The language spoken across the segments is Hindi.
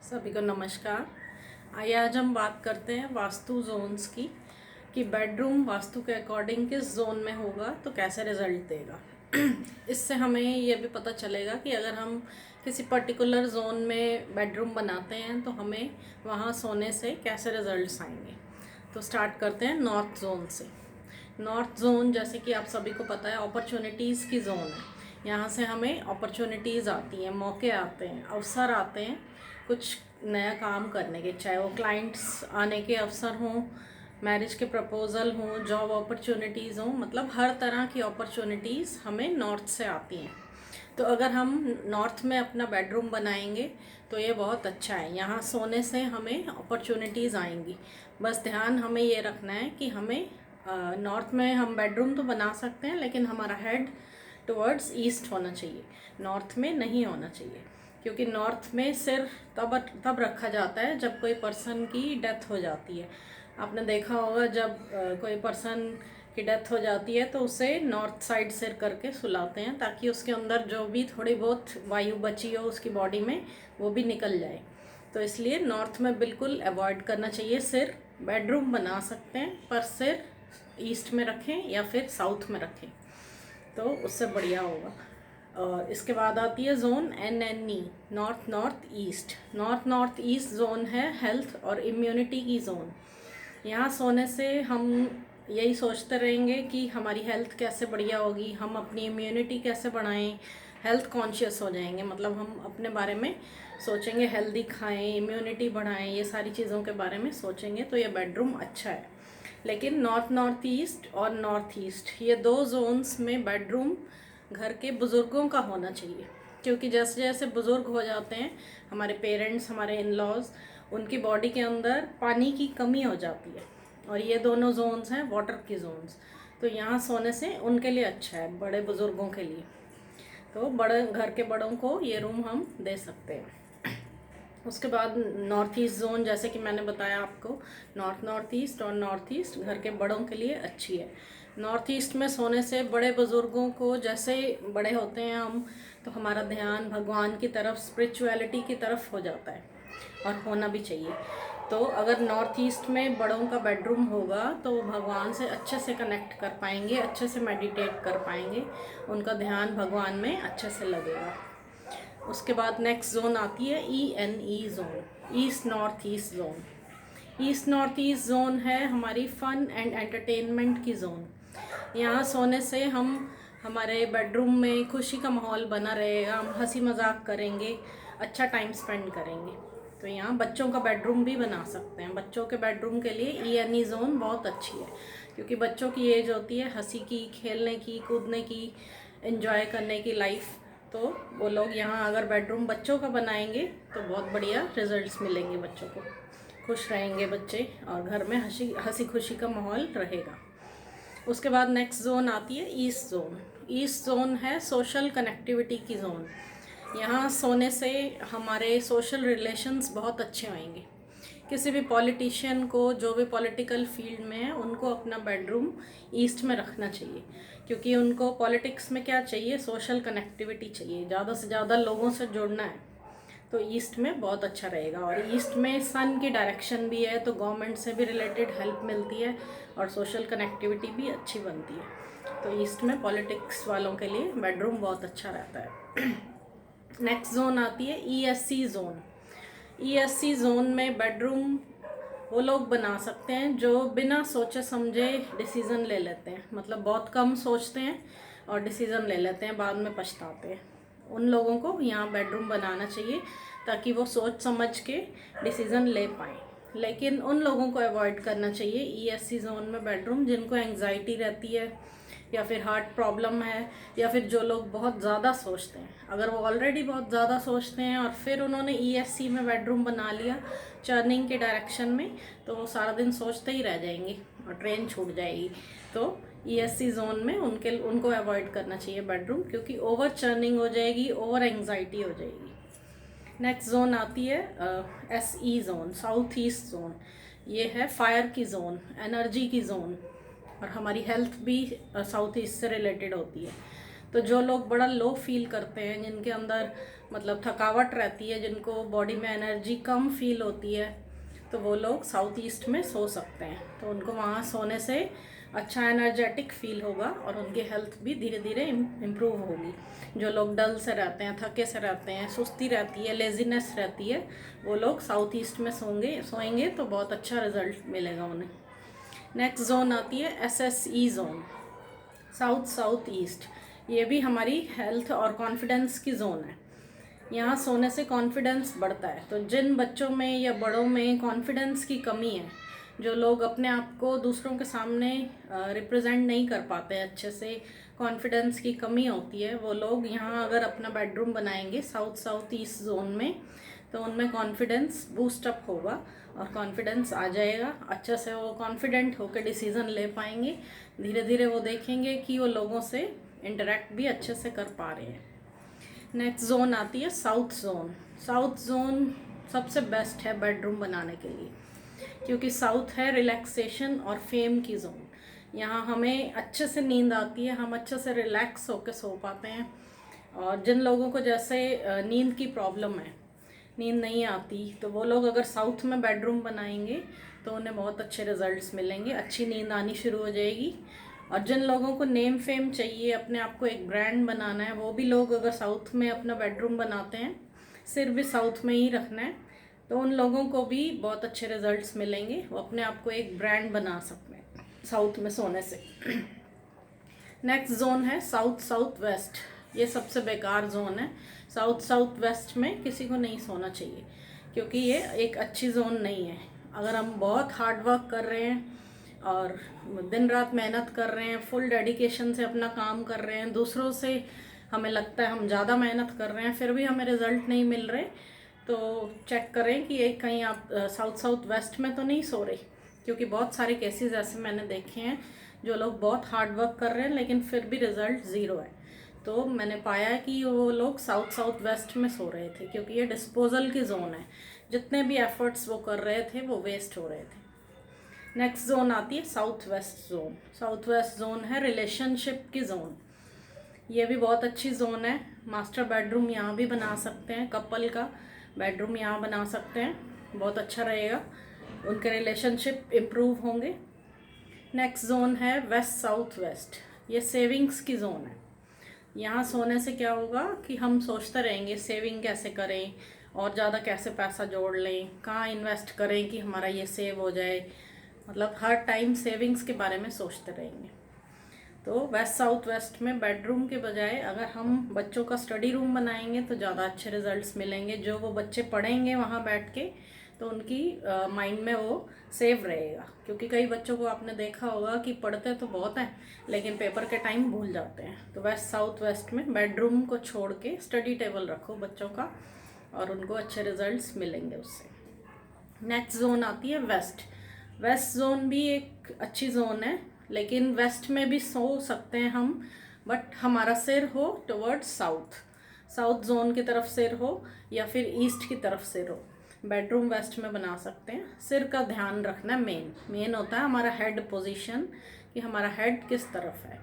सभी को नमस्कार। आइए आज हम बात करते हैं वास्तु जोन्स की कि बेडरूम वास्तु के अकॉर्डिंग किस जोन में होगा तो कैसे रिजल्ट देगा। इससे हमें ये भी पता चलेगा कि अगर हम किसी पर्टिकुलर जोन में बेडरूम बनाते हैं तो हमें वहाँ सोने से कैसे रिजल्ट्स आएंगे। तो स्टार्ट करते हैं नॉर्थ जोन से। नॉर्थ जोन जैसे कि आप सभी को पता है अपॉर्चुनिटीज़ की जोन है। यहाँ से हमें अपॉर्चुनिटीज़ आती हैं, मौके आते हैं, अवसर आते हैं कुछ नया काम करने के, चाहे वो क्लाइंट्स आने के अवसर हों, मैरिज के प्रपोज़ल हों, जॉब अपॉर्चुनिटीज़ हों, मतलब हर तरह की अपॉर्चुनिटीज़ हमें नॉर्थ से आती हैं। तो अगर हम नॉर्थ में अपना बेडरूम बनाएंगे तो ये बहुत अच्छा है। यहाँ सोने से हमें अपॉर्चुनिटीज़ आएंगी। बस ध्यान हमें ये रखना है कि हमें नॉर्थ में हम बेडरूम तो बना सकते हैं लेकिन हमारा हेड टुवर्ड्स ईस्ट होना चाहिए, नॉर्थ में नहीं होना चाहिए। क्योंकि नॉर्थ में सिर तब रखा जाता है जब कोई पर्सन की डेथ हो जाती है। आपने देखा होगा जब कोई पर्सन की डेथ हो जाती है तो उसे नॉर्थ साइड सिर करके सुलाते हैं ताकि उसके अंदर जो भी थोड़ी बहुत वायु बची हो उसकी बॉडी में वो भी निकल जाए। तो इसलिए नॉर्थ में बिल्कुल अवॉइड करना चाहिए सिर। बेडरूम बना सकते हैं पर सिर ईस्ट में रखें या फिर साउथ में रखें तो उससे बढ़िया होगा। और इसके बाद आती है zone NNE, north north east. North north east zone है हेल्थ और इम्यूनिटी की जोन। यहाँ सोने से हम यही सोचते रहेंगे कि हमारी हेल्थ कैसे बढ़िया होगी, हम अपनी इम्यूनिटी कैसे बढ़ाएं, हेल्थ कॉन्शियस हो जाएंगे। मतलब हम अपने बारे में सोचेंगे, हेल्दी खाएं, इम्यूनिटी बढ़ाएं, ये सारी चीज़ों के बारे में सोचेंगे तो ये बेडरूम अच्छा है। लेकिन नॉर्थ नॉर्थ ईस्ट और नॉर्थ ईस्ट ये दो जोन्स में बेडरूम घर के बुज़ुर्गों का होना चाहिए। क्योंकि जैसे जैसे बुज़ुर्ग हो जाते हैं हमारे पेरेंट्स, हमारे इन लॉज, उनकी बॉडी के अंदर पानी की कमी हो जाती है और ये दोनों जोन्स हैं वाटर की जोन्स। तो यहाँ सोने से उनके लिए अच्छा है, बड़े बुज़ुर्गों के लिए। तो बड़े घर के बड़ों को ये रूम हम दे सकते हैं। उसके बाद नॉर्थ ईस्ट जोन, जैसे कि मैंने बताया आपको, नॉर्थ नॉर्थ ईस्ट और नॉर्थ ईस्ट घर के बड़ों के लिए अच्छी है। नॉर्थ ईस्ट में सोने से बड़े बुज़ुर्गों को, जैसे बड़े होते हैं हम तो हमारा ध्यान भगवान की तरफ, स्पिरिचुअलिटी की तरफ हो जाता है और होना भी चाहिए। तो अगर नॉर्थ ईस्ट में बड़ों का बेडरूम होगा तो वो भगवान से अच्छे से कनेक्ट कर पाएंगे, अच्छे से मेडिटेट कर पाएंगे, उनका ध्यान भगवान में अच्छे से लगेगा। उसके बाद नेक्स्ट जोन आती है ENE zone, east north east zone. East north east zone है हमारी फन एंड एंटरटेनमेंट की जोन। यहाँ सोने से हम हमारे बेडरूम में खुशी का माहौल बना रहेगा, हम हंसी मजाक करेंगे, अच्छा टाइम स्पेंड करेंगे। तो यहाँ बच्चों का बेडरूम भी बना सकते हैं। बच्चों के बेडरूम के लिए ENE जोन बहुत अच्छी है क्योंकि बच्चों की एज होती है हंसी की, खेलने की, कूदने की, एंजॉय करने की लाइफ। तो वो लोग यहाँ अगर बेडरूम बच्चों का बनाएंगे तो बहुत बढ़िया रिजल्ट्स मिलेंगे बच्चों को, खुश रहेंगे बच्चे और घर में हंसी खुशी का माहौल रहेगा। उसके बाद नेक्स्ट जोन आती है ईस्ट जोन। ईस्ट जोन है सोशल कनेक्टिविटी की जोन। यहाँ सोने से हमारे सोशल रिलेशंस बहुत अच्छे होंगे। किसी भी पॉलिटिशियन को, जो भी पॉलिटिकल फील्ड में है, उनको अपना बेडरूम ईस्ट में रखना चाहिए क्योंकि उनको पॉलिटिक्स में क्या चाहिए, सोशल कनेक्टिविटी चाहिए, ज़्यादा से ज़्यादा लोगों से जुड़ना है। तो ईस्ट में बहुत अच्छा रहेगा। और ईस्ट में सन की डायरेक्शन भी है तो गवर्नमेंट से भी रिलेटेड हेल्प मिलती है और सोशल कनेक्टिविटी भी अच्छी बनती है। तो ईस्ट में पॉलिटिक्स वालों के लिए बेडरूम बहुत अच्छा रहता है। नेक्स्ट जोन आती है ESC जोन। ESC जोन में बेडरूम वो लोग बना सकते हैं जो बिना सोचे समझे डिसीज़न ले लेते हैं। मतलब बहुत कम सोचते हैं और डिसीज़न ले लेते हैं, बाद में पछताते हैं। उन लोगों को यहाँ बेडरूम बनाना चाहिए ताकि वो सोच समझ के डिसीज़न ले पाएँ। लेकिन उन लोगों को अवॉइड करना चाहिए ESC जोन में बेडरूम जिनको एंग्जाइटी रहती है या फिर हार्ट प्रॉब्लम है या फिर जो लोग बहुत ज़्यादा सोचते हैं। अगर वो ऑलरेडी बहुत ज़्यादा सोचते हैं और फिर उन्होंने ESC में बेडरूम बना लिया चर्निंग के डायरेक्शन में तो वो सारा दिन सोचते ही रह जाएंगे और ट्रेन छूट जाएगी। तो ESC जोन में उनको अवॉइड करना चाहिए बेडरूम क्योंकि ओवर चर्निंग हो जाएगी, ओवर एंग्जाइटी हो जाएगी। नेक्स्ट जोन आती है SE zone, south east zone. ये है फायर की जोन, एनर्जी की जोन और हमारी हेल्थ भी साउथ ईस्ट से रिलेटेड होती है। तो जो लोग बड़ा लो फील करते हैं, जिनके अंदर मतलब थकावट रहती है, जिनको बॉडी में एनर्जी कम फील होती है, तो वो लोग साउथ ईस्ट में सो सकते हैं। तो उनको वहाँ सोने से अच्छा एनर्जेटिक फील होगा और उनकी हेल्थ भी धीरे धीरे इम्प्रूव होगी। जो लोग डल से रहते हैं, थके से रहते हैं, सुस्ती रहती है, लेजीनेस रहती है, वो लोग साउथ ईस्ट में सोएंगे तो बहुत अच्छा रिजल्ट मिलेगा उन्हें। नेक्स्ट जोन आती है SSE zone, south south east. ये भी हमारी हेल्थ और कॉन्फिडेंस की जोन है। यहाँ सोने से कॉन्फिडेंस बढ़ता है। तो जिन बच्चों में या बड़ों में कॉन्फिडेंस की कमी है, जो लोग अपने आप को दूसरों के सामने रिप्रेजेंट नहीं कर पाते अच्छे से, कॉन्फिडेंस की कमी होती है, वो लोग यहाँ अगर अपना बेडरूम बनाएंगे साउथ साउथ ईस्ट जोन में, तो उनमें कॉन्फिडेंस बूस्ट अप होगा और कॉन्फिडेंस आ जाएगा। अच्छे से वो कॉन्फिडेंट होकर डिसीज़न ले पाएंगे। धीरे धीरे वो देखेंगे कि वो लोगों से इंटरेक्ट भी अच्छे से कर पा रहे हैं। नेक्स्ट जोन आती है साउथ जोन। साउथ जोन सबसे बेस्ट है बेडरूम बनाने के लिए, क्योंकि साउथ है रिलैक्सेशन और फेम की जोन। यहाँ हमें अच्छे से नींद आती है, हम अच्छे से रिलैक्स होकर सो पाते हैं। और जिन लोगों को जैसे नींद की प्रॉब्लम है, नींद नहीं आती, तो वो लोग अगर साउथ में बेडरूम बनाएंगे तो उन्हें बहुत अच्छे रिजल्ट्स मिलेंगे, अच्छी नींद आनी शुरू हो जाएगी। और जिन लोगों को नेम फेम चाहिए, अपने आप को एक ब्रांड बनाना है, वो भी लोग अगर साउथ में अपना बेडरूम बनाते हैं, सिर भी साउथ में ही रखना है, तो उन लोगों को भी बहुत अच्छे रिजल्ट्स मिलेंगे। वो अपने आप को एक ब्रांड बना सकते हैं साउथ में सोने से। नेक्स्ट जोन है साउथ साउथ वेस्ट। ये सबसे बेकार जोन है। साउथ साउथ वेस्ट में किसी को नहीं सोना चाहिए, क्योंकि ये एक अच्छी जोन नहीं है। अगर हम बहुत हार्ड वर्क कर रहे हैं और दिन रात मेहनत कर रहे हैं, फुल डेडिकेशन से अपना काम कर रहे हैं, दूसरों से हमें लगता है हम ज़्यादा मेहनत कर रहे हैं, फिर भी हमें रिजल्ट नहीं मिल रहे, तो चेक करें कि ये कहीं आप साउथ साउथ वेस्ट में तो नहीं सो रहे। क्योंकि बहुत सारे केसेस ऐसे मैंने देखे हैं, जो लोग बहुत हार्ड वर्क कर रहे हैं लेकिन फिर भी रिजल्ट ज़ीरो है। तो मैंने पाया है कि वो लोग साउथ साउथ वेस्ट में सो रहे थे, क्योंकि ये डिस्पोजल की जोन है। जितने भी एफर्ट्स वो कर रहे थे वो वेस्ट हो रहे थे। नेक्स्ट जोन आती है south west zone. South west zone है रिलेशनशिप की जोन। ये भी बहुत अच्छी जोन है। मास्टर बेडरूम यहाँ भी बना सकते हैं, कपल का बेडरूम यहाँ बना सकते हैं, बहुत अच्छा रहेगा, उनके रिलेशनशिप इम्प्रूव होंगे। नेक्स्ट जोन है वेस्ट साउथ वेस्ट। ये सेविंग्स की जोन है। यहाँ सोने से क्या होगा कि हम सोचते रहेंगे सेविंग कैसे करें और ज़्यादा कैसे पैसा जोड़ लें, कहाँ इन्वेस्ट करें कि हमारा ये सेव हो जाए, मतलब हर टाइम सेविंग्स के बारे में सोचते रहेंगे। तो वेस्ट साउथ वेस्ट में बेडरूम के बजाय अगर हम बच्चों का स्टडी रूम बनाएंगे तो ज़्यादा अच्छे रिजल्ट्स मिलेंगे। जो वो बच्चे पढ़ेंगे वहाँ बैठ के, तो उनकी माइंड में वो सेव रहेगा। क्योंकि कई बच्चों को आपने देखा होगा कि पढ़ते तो बहुत हैं लेकिन पेपर के टाइम भूल जाते हैं। तो वेस्ट साउथ वेस्ट में बेडरूम को छोड़ के स्टडी टेबल रखो बच्चों का, और उनको अच्छे रिजल्ट्स मिलेंगे उससे। नेक्स्ट जोन आती है वेस्ट। वेस्ट जोन भी एक अच्छी जोन है, लेकिन वेस्ट में भी सो सकते हैं हम, बट हमारा सिर हो टुवर्ड्स साउथ, साउथ जोन की तरफ सिर हो या फिर ईस्ट की तरफ सिर हो। बेडरूम वेस्ट में बना सकते हैं। सिर का ध्यान रखना मेन होता है हमारा हेड पोजीशन, कि हमारा हेड किस तरफ है।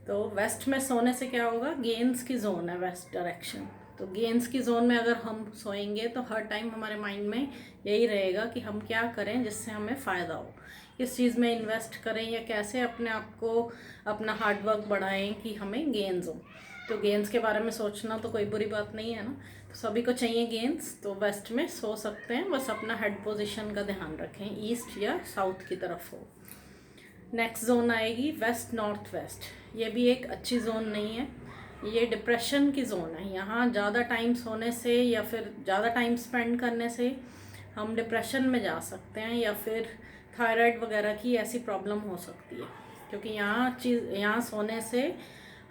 तो वेस्ट में सोने से क्या होगा, गेंस की जोन है वेस्ट डायरेक्शन। तो गेंस की जोन में अगर हम सोएंगे तो हर टाइम हमारे माइंड में यही रहेगा कि हम क्या करें जिससे हमें फ़ायदा हो, किस चीज़ में इन्वेस्ट करें या कैसे अपने आप को अपना हार्ड वर्क बढ़ाएं कि हमें गेंस हो। तो गेंस के बारे में सोचना तो कोई बुरी बात नहीं है ना, तो सभी को चाहिए गेंस। तो वेस्ट में सो सकते हैं, बस अपना हेड पोजीशन का ध्यान रखें, ईस्ट या साउथ की तरफ हो। नेक्स्ट जोन आएगी वेस्ट नॉर्थ वेस्ट। ये भी एक अच्छी जोन नहीं है, ये डिप्रेशन की जोन है। यहाँ ज़्यादा टाइम सोने से या फिर ज़्यादा टाइम स्पेंड करने से हम डिप्रेशन में जा सकते हैं, या फिर थायराइड वगैरह की ऐसी प्रॉब्लम हो सकती है। क्योंकि यहाँ सोने से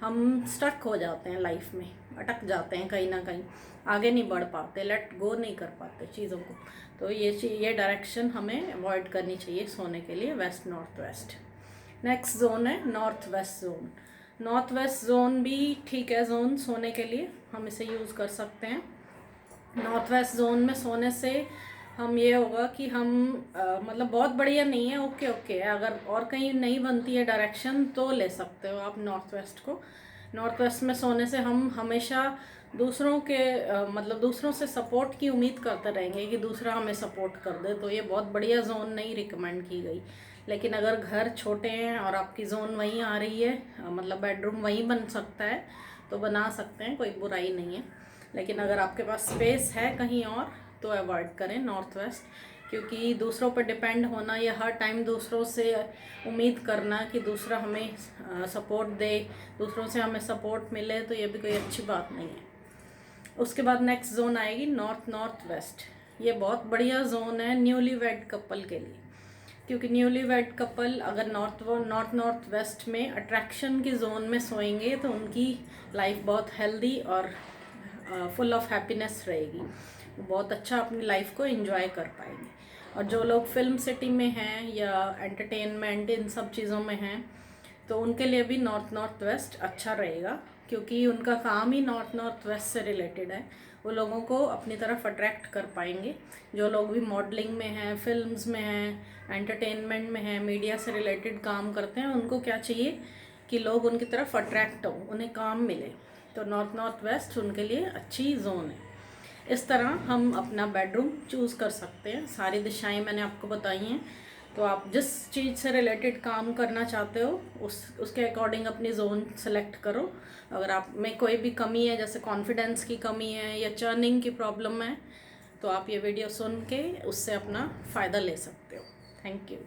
हम स्टक हो जाते हैं, लाइफ में अटक जाते हैं, कहीं ना कहीं आगे नहीं बढ़ पाते, लेट गो नहीं कर पाते चीज़ों को। तो ये डायरेक्शन हमें अवॉइड करनी चाहिए सोने के लिए, west north west. Next zone है north west zone. North west zone भी ठीक है जोन सोने के लिए, हम इसे यूज़ कर सकते हैं। नॉर्थ वेस्ट जोन में सोने से हम ये होगा कि हम मतलब बहुत बढ़िया नहीं है, ओके है। अगर और कहीं नहीं बनती है डायरेक्शन तो ले सकते हो आप नॉर्थ वेस्ट को। नॉर्थ वेस्ट में सोने से हम हमेशा दूसरों के मतलब दूसरों से सपोर्ट की उम्मीद करते रहेंगे कि दूसरा हमें सपोर्ट कर दे, तो ये बहुत बढ़िया जोन नहीं रिकमेंड की गई। लेकिन अगर घर छोटे हैं और आपकी जोन वहीं आ रही है, मतलब बेडरूम वहीं बन सकता है, तो बना सकते हैं, कोई बुराई नहीं है। लेकिन अगर आपके पास स्पेस है कहीं और, तो अवॉइड करें नॉर्थ वेस्ट, क्योंकि दूसरों पर डिपेंड होना या हर टाइम दूसरों से उम्मीद करना कि दूसरा हमें सपोर्ट दे, दूसरों से हमें सपोर्ट मिले, तो ये भी कोई अच्छी बात नहीं है। उसके बाद नेक्स्ट जोन आएगी नॉर्थ नॉर्थ वेस्ट। ये बहुत बढ़िया जोन है न्यूली वेड कपल के लिए, क्योंकि न्यूली वेड कपल अगर नॉर्थ वेस्ट में अट्रैक्शन की जोन में सोएंगे तो उनकी लाइफ बहुत हेल्दी और फुल ऑफ हैप्पीनेस रहेगी। वो बहुत अच्छा अपनी लाइफ को एंजॉय कर पाएंगे। और जो लोग फिल्म सिटी में हैं या एंटरटेनमेंट इन सब चीज़ों में हैं, तो उनके लिए भी नॉर्थ वेस्ट अच्छा रहेगा, क्योंकि उनका काम ही नॉर्थ वेस्ट से रिलेटेड है। वो लोगों को अपनी तरफ अट्रैक्ट कर पाएंगे। जो लोग भी मॉडलिंग में हैं, फिल्म्स में हैं, एंटरटेनमेंट में हैं, मीडिया से रिलेटेड काम करते हैं, उनको क्या चाहिए कि लोग उनकी तरफ अट्रैक्ट हो, उन्हें काम मिले। तो नॉर्थ वेस्ट उनके लिए अच्छी जोन है। इस तरह हम अपना बेडरूम चूज़ कर सकते हैं। सारी दिशाएं मैंने आपको बताई हैं, तो आप जिस चीज़ से रिलेटेड काम करना चाहते हो उसके अकॉर्डिंग अपनी जोन सेलेक्ट करो। अगर आप में कोई भी कमी है, जैसे कॉन्फिडेंस की कमी है या चर्निंग की प्रॉब्लम है, तो आप ये वीडियो सुन के उससे अपना फ़ायदा ले सकते हो। Thank you.